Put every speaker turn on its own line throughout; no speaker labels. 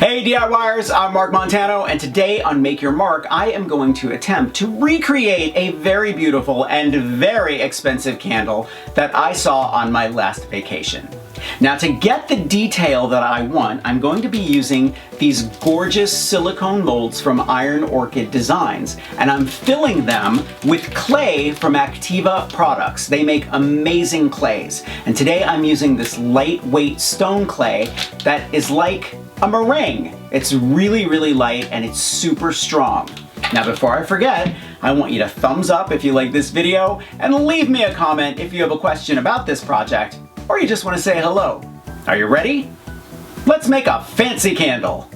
Hey DIYers, I'm Mark Montano, and today on Make Your Mark, I am going to attempt to recreate a very beautiful and very expensive candle that I saw on my last vacation. Now, to get the detail that I want, I'm going to be using these gorgeous silicone molds from Iron Orchid Designs, and I'm filling them with clay from Activa products. They make amazing clays, and today I'm using this lightweight stone clay that is like a meringue. It's really, really light and it's super strong. Now, before I forget, I want you to thumbs up if you like this video and leave me a comment if you have a question about this project or you just want to say hello. Are you ready? Let's make a fancy candle.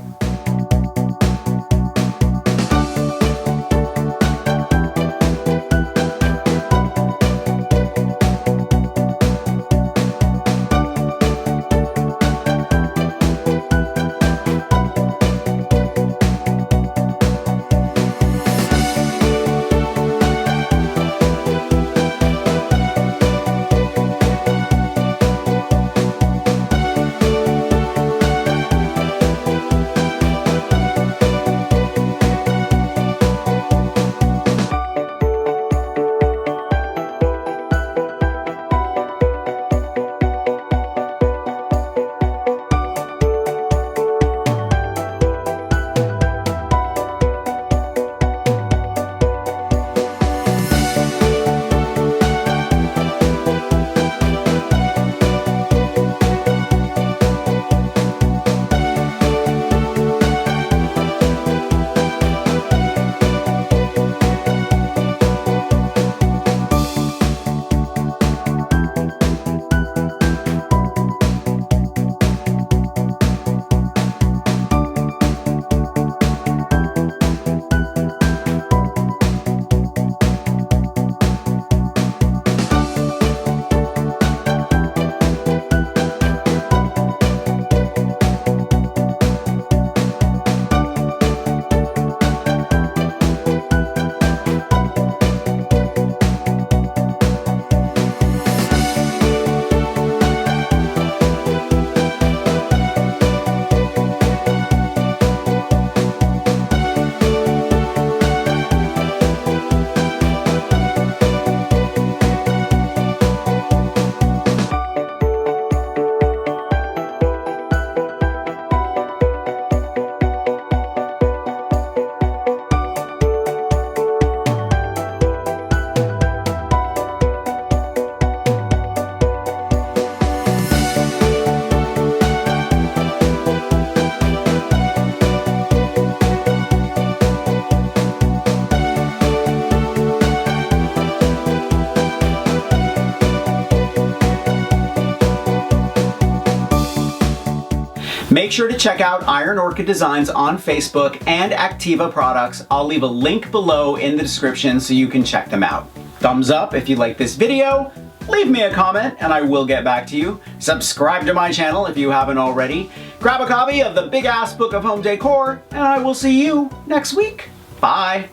Make sure to check out Iron Orchid Designs on Facebook and Activa products. I'll leave a link below in the description so you can check them out. Thumbs up if you like this video, leave me a comment and I will get back to you. Subscribe to my channel if you haven't already. Grab a copy of the Big Ass Book of Home Decor and I will see you next week. Bye.